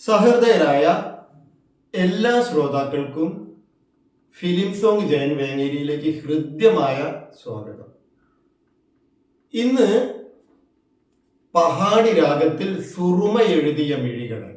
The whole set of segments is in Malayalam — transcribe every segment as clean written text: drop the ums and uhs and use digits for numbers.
സഹൃദയരായ എല്ലാ ശ്രോതാക്കൾക്കും ഫിലിം സോങ് ജയൻ വേങ്ങേരിയിലേക്ക് ഹൃദ്യമായ സ്വാഗതം. ഇന്ന് പഹാടി രാഗത്തിൽ സുറുമ എഴുതിയ മിഴികളെ.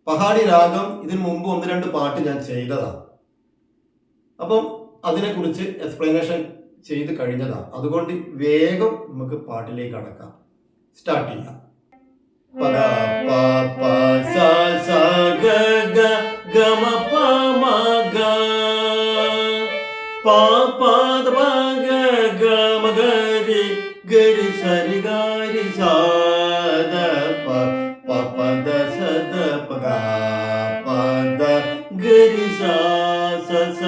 പഹാടി രാഗം ഇതിനു മുമ്പ് 1-2 പാട്ട് ഞാൻ ചെയ്തതാണ്. അപ്പം അതിനെക്കുറിച്ച് എക്സ്പ്ലനേഷൻ ചെയ്ത് കഴിഞ്ഞതാണ്. അതുകൊണ്ട് വേഗം നമുക്ക് പാട്ടിലേക്ക് കടക്കാം. സ്റ്റാർട്ട് ചെയ്യാം. പ പ പ സ സ ഗ ഗ ഗ മ പ മ ഗ പ പ ദ പ ഗ ഗ മ ഗ രി ഗ രി സ രി ഗ രി സ ദ പ പ പ ദ സ ദ പ ഗ പ ദ ഗ രി സ സ സ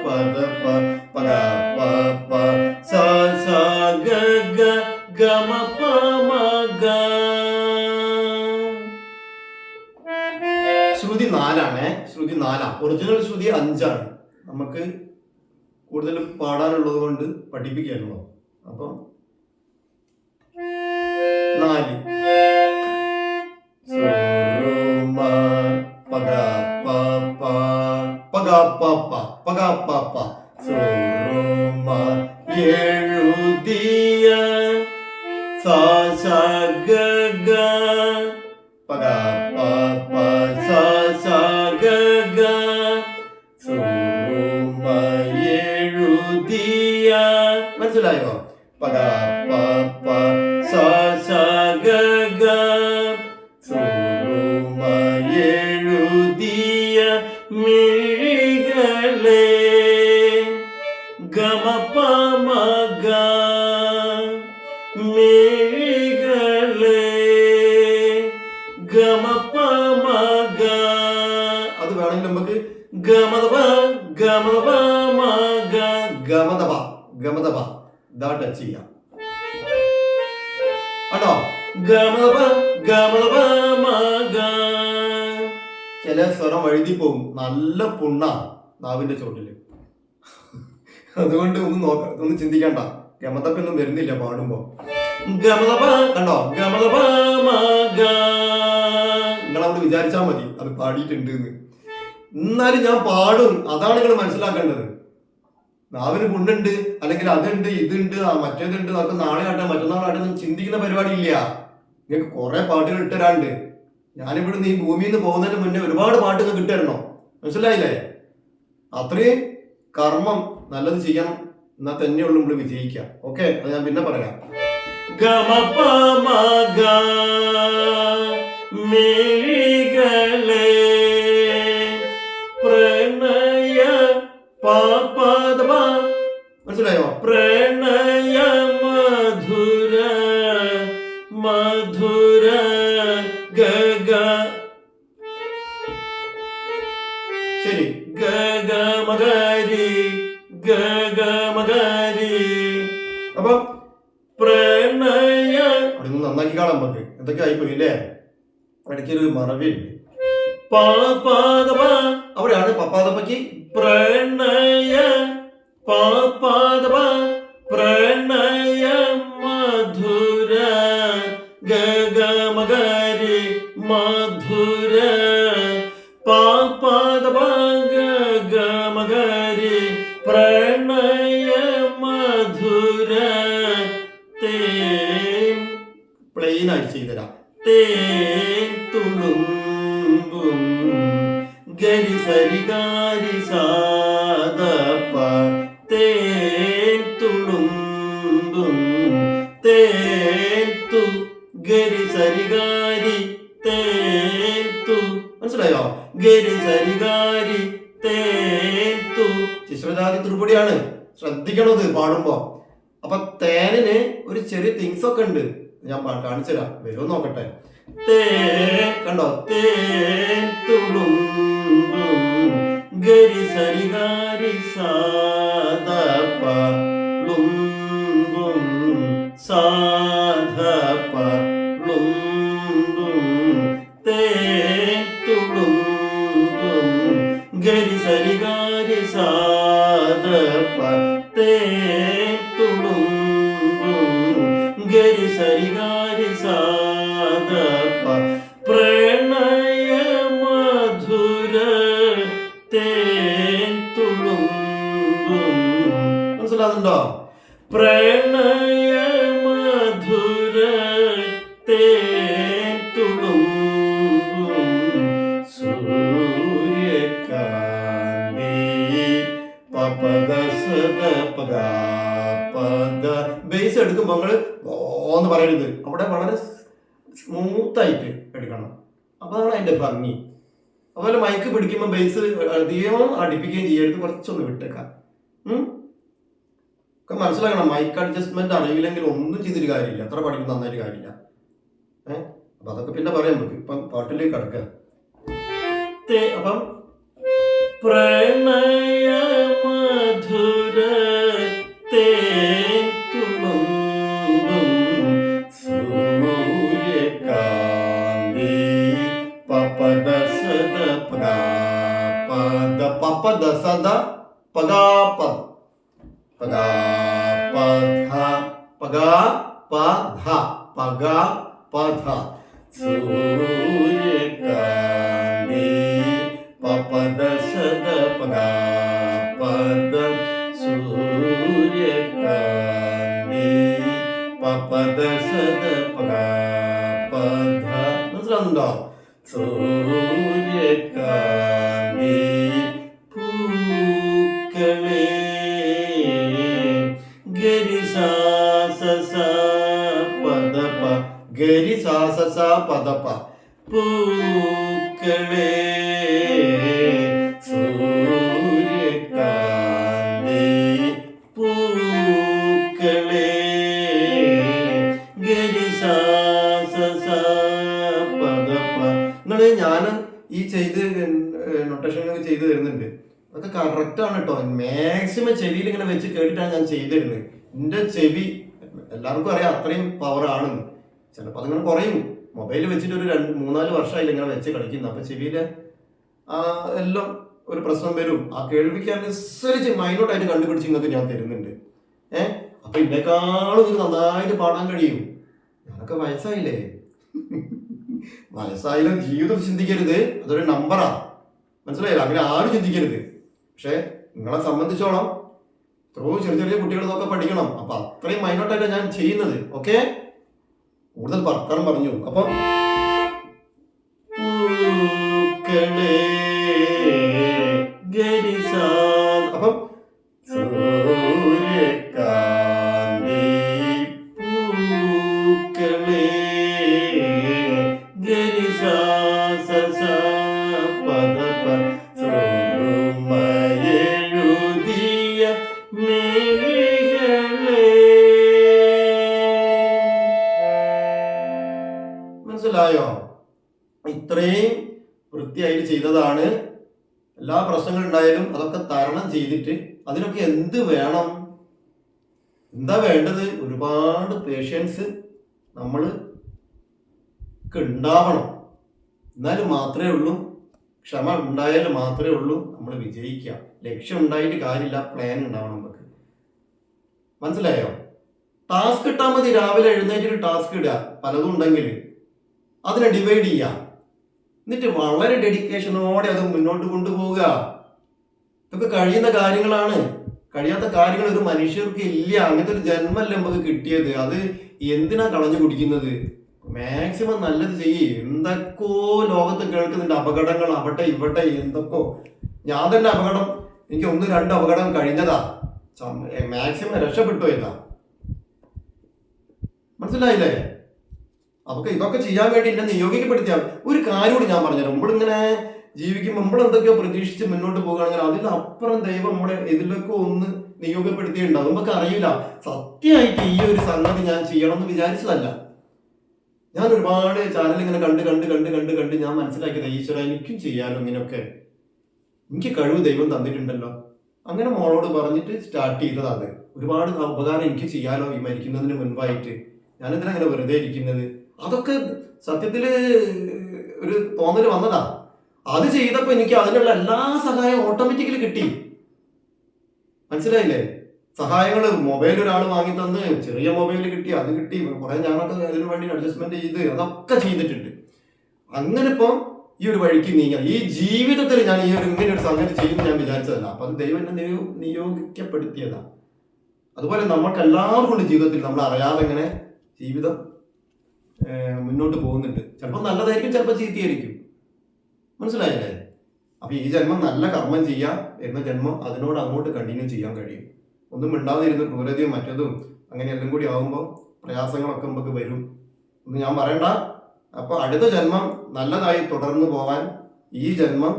പ ദ പ പ ഗ പ പ സ സ ഗ ഗ ഗ മ പ മ ഗ. ശ്രുതി 4 ശ്രുതി 4. ഒറിജിനൽ ശ്രുതി 5. നമുക്ക് കൂടുതൽ പാടാനുള്ളത് കൊണ്ട് പഠിപ്പിക്കാമല്ലോ. അപ്പം 4 പഗ പ പ പഗ പ പ പഗ പ പ സുറുമ എഴുതിയ സ സ ഗ ഗ പഗ പ പ സ സ ഗ ഗ സുറുമ എഴുതിയ. മനസ്സിലായോ? പഗ പ പ സ സ ഗ ഗ സുറുമ എഴുതിയ മിഴികളെ ഗമ പ മ ഗ മിഴികളെ ഗമ പ മ ഗ. അത് വേണമെങ്കിൽ നമുക്ക് ഗമദപ ഗമദപ മ ഗ ഗമദപ ഗമദപ ദാ ടച്ച് ചെയ്യാം. ആണോ? ഗമദപ ഗമദപ മ ഗ. ചില സ്വരം വഴുതി പോകും. നല്ല പുണ്ണ നാവിന്റെ ചോട്ടില്. അതുകൊണ്ട് ഒന്ന് ചിന്തിക്കണ്ട. ഗമദപ്പൊന്നും വരുന്നില്ല പാടുമ്പോ. ഗമദപ കണ്ടോ? ഗമദപ മ ഗ. നിങ്ങളവിടെ വിചാരിച്ചാ മതി അത് പാടിയിട്ടുണ്ട് എന്ന്. എന്നാലും ഞാൻ പാടും. അതാണ് നിങ്ങൾ മനസ്സിലാക്കേണ്ടത്. നാവിന് പുണ്ണുണ്ട്, അല്ലെങ്കിൽ അതുണ്ട്, ഇതുണ്ട്, മറ്റേതുണ്ട്, അതൊക്കെ നാളെ ആട്ടെ മറ്റന്നാളാട്ടെ ചിന്തിക്കുന്ന പരിപാടി ഇല്ല. നിങ്ങൾക്ക് കുറെ പാട്ടുകൾ ഇട്ടുതരാണ്ട്. ഞാനിവിടുന്ന് ഈ ഭൂമിയിൽ നിന്ന് പോകുന്നതിന് മുന്നേ ഒരുപാട് പാട്ടുകൾ കിട്ടുതരണോ? മനസ്സിലായില്ലേ? അത്രയും കർമ്മം നല്ലത് ചെയ്യണം. എന്നാൽ തന്നെയുള്ളൂ നമ്മൾ വിജയിക്കാം. ഓക്കെ, അത് ഞാൻ പിന്നെ പറയാം. ഗമ പ മ ഗ മിഴികളെ പ്രണയ പ പ ദ പ. മനസ്സിലായോ? പ്രണയ മധുര മധുര ഗ ഗ. ശരി. ഗ ഗ മഗരി ഗ ഗ മഗരി. അപ്പൊ പ്രണയ അവിടെ നന്നാക്കി കാണാൻ നമുക്ക്. എന്തൊക്കെ ആയിപ്പോയി അല്ലേ? ഇടയ്ക്കൊരു മറവിയുണ്ട്. പാപാദപ അവിടെയാണ് പപ്പാദപ്പയ്ക്ക് പ്രണയ പാപാദപ പ്രണയ മധുര ഗ ഗ മഗരി മധുര പാപാദപ ഗ ഗ മഗരി പ്രണയ മധുര. തേൻ പ്ലെയിൻ ആയി ചെയ്തരാം. തേൻ തുളുമ്പും ഗരി സരി ഗാരി സാദ പ. തേൻ തുളുമ്പും തേൻ തു ഗരി സരി ഗാരി തേൻ തു. മനസ്സിലായോ? ഗരി സരി ഗാരി തേൻ തു. ചിശ്രജാതി തുറുപടിയാണ്. ശ്രദ്ധിക്കണത് പാടുമ്പോ. അപ്പൊ തേനിന് ഒരു ചെറിയ തിങ്സ് ഒക്കെ ഉണ്ട്. ഞാൻ കാണിച്ചുതരാം. വരുമോ നോക്കട്ടെ. കണ്ടോ? തേൻ തുളുമ്പും ഗരി സരി ഗാരി സാദ പ ളുമ്പും സാധ പ ളുമ്പും തേൻ തുളുമ്പും ഗരി സരി ഗാരി സാദ പ തേൻ തുളുമ്പും ഗരി സരി ഗാരി സാദ പ. പഗ പദ. ബേസ് എടുക്കുമ്പോൾ നിങ്ങൾ ഓന്ന് പറയരുത്, അവിടെ വളരെ സ്മൂത്തായിട്ട് എടുക്കണം. അപ്പൊ അതാണ് അതിന്റെ ഭംഗി. അതുപോലെ മൈക്ക് പിടിക്കുമ്പോൾ ബേസ് അധികം അടുപ്പിക്കുകയും ചെയ്യരുത്, കുറച്ചൊന്ന് വിട്ടേക്കാം. ഒക്കെ മനസ്സിലാക്കണം. മൈക്ക് അഡ്ജസ്റ്റ്മെന്റ് അറിയില്ലെങ്കിൽ ഒന്നും ചെയ്തിട്ട് കാര്യമില്ല, എത്ര പഠിക്കും നന്നായിട്ട് കാര്യമില്ല. അപ്പൊ അതൊക്കെ പിന്നെ പറയാൻ പറ്റും. ഇപ്പം പാട്ടിലേക്ക് കടക്കുക. അപ്പം പ്രണയ മധുര സൂര്യകാന്തി പപദ സദ പദ പപദ സദ പദാപദ പദാപധ പഗാപധ പഗാപധ സൂര്യകാന്തി പപദ സദ പദാപദ സൂര്യകാന്തി പപദ സദ പദാപധ. മനസ്സിലാവുന്നുണ്ടോ? സൂര്യകാന്തി പൂക്കളെ ഗരിസാസ പദപ ഗരിസാസ പദപ പൂക്കളെ സൂര്യകാന്തി പൂക്കളെ ഗരിസാസ പദപ. നിങ്ങൾ ഞാൻ ഈ ചെയ്ത് നൊട്ടേഷനൊക്കെ ചെയ്ത് തരുന്നുണ്ട്, അതൊക്കെ കറക്റ്റാണ് കേട്ടോ. മാക്സിമം ചെവിയിൽ ഇങ്ങനെ വെച്ച് കേട്ടിട്ടാണ് ഞാൻ ചെയ്തിരുന്നത്. എൻ്റെ ചെവി എല്ലാവർക്കും അറിയാം അത്രയും പവർ ആണെന്ന്. ചിലപ്പോൾ അതിങ്ങനെ കുറയും. മൊബൈൽ വെച്ചിട്ട് ഒരു 3-4 വർഷമായില്ല ഇങ്ങനെ വെച്ച് കളിക്കുന്നത്. അപ്പൊ ചെവിയിലെ എല്ലാം ഒരു പ്രശ്നം വരും. ആ കേൾവിക്ക് അനുസരിച്ച് മൈനോട്ടായിട്ട് കണ്ടുപിടിച്ച് നിങ്ങൾക്ക് ഞാൻ തരുന്നുണ്ട്. അപ്പൊ ഇതിനേക്കാളും ഇത് നന്നായിട്ട് പാടാൻ കഴിയും. ഞാനൊക്കെ വയസ്സായില്ലേ. വയസ്സായാലും ജീവിതം ചിന്തിക്കരുത്, അതൊരു നമ്പറാ. മനസ്സിലായില്ല? അങ്ങനെ ആരും ചിന്തിക്കരുത്. പക്ഷെ നിങ്ങളെ സംബന്ധിച്ചോളം എത്രയോ ചെറിയ കുട്ടികളൊക്കെ പഠിക്കണം. അപ്പൊ അത്രയും മൈനോട്ടായിട്ടാണ് ഞാൻ ചെയ്യുന്നത്. ഓക്കെ, കൂടുതൽ വർത്തമാനം പറഞ്ഞു. അപ്പൊ അപ്പം സൂര്യകാന്തി പൂക്കളെ ഗരിസാസ പദപ സോമയെഴുതിയ മിഴികളെ. മനസ്സിലായോ? ഇത്രയും വൃത്തിയായിട്ട് ചെയ്തതാണ്. എല്ലാ പ്രശ്നങ്ങളും ഉണ്ടായാലും അതൊക്കെ തരണം ചെയ്തിട്ട് അതിനൊക്കെ എന്ത് വേണം, എന്താ വേണ്ടത്? ഒരുപാട് പേഷ്യൻസ് നമ്മൾക്ക് ഉണ്ടാവണം. എന്നാലും മാത്രമേ ഉള്ളൂ, ക്ഷമ ഉണ്ടായാലും മാത്രമേ ഉള്ളൂ നമ്മൾ വിജയിക്കുക. ലക്ഷ്യം ഉണ്ടായിട്ട് കാര്യമില്ല, പ്ലാൻ ഉണ്ടാവണം നമുക്ക്. മനസ്സിലായോ? ടാസ്ക് ഇട്ടാൽ മതി. രാവിലെ എഴുന്നേറ്റൊരു ടാസ്ക് ഇടുക, പലതും ഉണ്ടെങ്കിൽ അതിനെ ഡിവൈഡ് ചെയ്യുക, എന്നിട്ട് വളരെ ഡെഡിക്കേഷനോടെ അത് മുന്നോട്ട് കൊണ്ടുപോവുക. ഇതൊക്കെ കഴിയുന്ന കാര്യങ്ങളാണ്. കഴിയാത്ത കാര്യങ്ങൾ ഒരു മനുഷ്യർക്ക് ഇല്ല. അങ്ങനത്തെ ഒരു ജന്മല്ലേ നമുക്ക് കിട്ടിയത്. അത് എന്തിനാ കളഞ്ഞു കുടിക്കുന്നത്? മാക്സിമം നല്ലത് ചെയ്യേ. എന്തൊക്കെയോ ലോകത്ത് കേൾക്കുന്നുണ്ട്, അപകടങ്ങൾ അവിടെ ഇവിടെ എന്തൊക്കെ. ഞാൻ തന്നെ അപകടം, എനിക്ക് 1-2 അപകടം കഴിഞ്ഞതാ. മാക്സിമം രക്ഷപ്പെട്ടു പോയതാ. മനസ്സിലായില്ലേ? അപ്പൊ ഇതൊക്കെ ചെയ്യാൻ വേണ്ടി എന്നെ നിയോഗിക്കപ്പെടുത്തിയ ഒരു കാര്യം കൂടി ഞാൻ പറഞ്ഞുതരാം. നമ്മളിങ്ങനെ ജീവിക്കുമ്പോൾ നമ്മൾ എന്തൊക്കെയോ പ്രതീക്ഷിച്ച് മുന്നോട്ട് പോകുകയാണെങ്കിൽ അതിലപ്പുറം ദൈവം നമ്മളെ ഇതിലൊക്കെ ഒന്ന് നിയോഗപ്പെടുത്തിയിട്ടുണ്ടാവും. നമുക്ക് അറിയില്ല. സത്യമായിട്ട് ഈ ഒരു സംഗതി ഞാൻ ചെയ്യണം എന്ന് വിചാരിച്ചതല്ല. ഞാൻ ഒരുപാട് ചാനൽ ഇങ്ങനെ കണ്ട് ഞാൻ മനസ്സിലാക്കിയത്, ഈശ്വര എനിക്കും ചെയ്യാലോ ഇങ്ങനെയൊക്കെ, എനിക്ക് കഴിവ് ദൈവം തന്നിട്ടുണ്ടല്ലോ. അങ്ങനെ മോളോട് പറഞ്ഞിട്ട് സ്റ്റാർട്ട് ചെയ്തതാണ്. ഒരുപാട് ഉപകാരം എനിക്ക് ചെയ്യാലോ ഈ മരിക്കുന്നതിന് മുൻപായിട്ട്. ഞാനെന്തിനാ വെറുതെ ഇരിക്കുന്നത്? അതൊക്കെ സത്യത്തില് ഒരു തോന്നൽ വന്നതാ. അത് ചെയ്തപ്പോ എനിക്ക് അതിനുള്ള എല്ലാ സഹായവും ഓട്ടോമാറ്റിക്കലി കിട്ടി. മനസ്സിലായില്ലേ? സഹായങ്ങൾ മൊബൈൽ ഒരാൾ വാങ്ങി തന്ന്, ചെറിയ മൊബൈൽ കിട്ടി, അത് കിട്ടി, കുറെ ഞാനൊക്കെ അതിനു വേണ്ടി അഡ്ജസ്റ്റ്മെന്റ് ചെയ്ത് അതൊക്കെ ചെയ്തിട്ടുണ്ട്. അങ്ങനെ ഇപ്പം ഈ ഒരു വഴിക്ക് നീങ്ങാൻ ഈ ജീവിതത്തിൽ ഞാൻ ഈ ഒരു ഇങ്ങനെ ഒരു സംഗതി ചെയ്യുമെന്ന് ഞാൻ വിചാരിച്ചതല്ല. അപ്പൊ അത് ദൈവം എന്നെ നിയോഗിക്കപ്പെടുത്തിയതാ. അതുപോലെ നമുക്ക് എല്ലാവർക്കും ഉണ്ട് ജീവിതത്തിൽ നമ്മൾ അറിയാതെ ഇങ്ങനെ ജീവിതം മുന്നോട്ട് പോകുന്നുണ്ട്. ചിലപ്പോൾ നല്ലതായിരിക്കും, ചിലപ്പോൾ ചീത്തയായിരിക്കും. മനസ്സിലായില്ലേ? അപ്പൊ ഈ ജന്മം നല്ല കർമ്മം ചെയ്യാം, എന്ന ജന്മം അതിനോട് അങ്ങോട്ട് കണ്ടിന്യൂ ചെയ്യാൻ കഴിയും. ഒന്നും മിണ്ടാതിരുന്ന് ക്രൂരതയും മറ്റതും അങ്ങനെ എല്ലാം കൂടി ആകുമ്പോൾ പ്രയാസങ്ങളൊക്കെ നമുക്ക് വരും എന്ന് ഞാൻ പറയണ്ട. അപ്പോൾ അടുത്ത ജന്മം നല്ലതായി തുടർന്നു പോകാൻ ഈ ജന്മം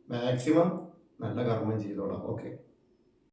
മാക്സിമം നല്ല കർമ്മം ചെയ്തോളാം. ഓക്കെ.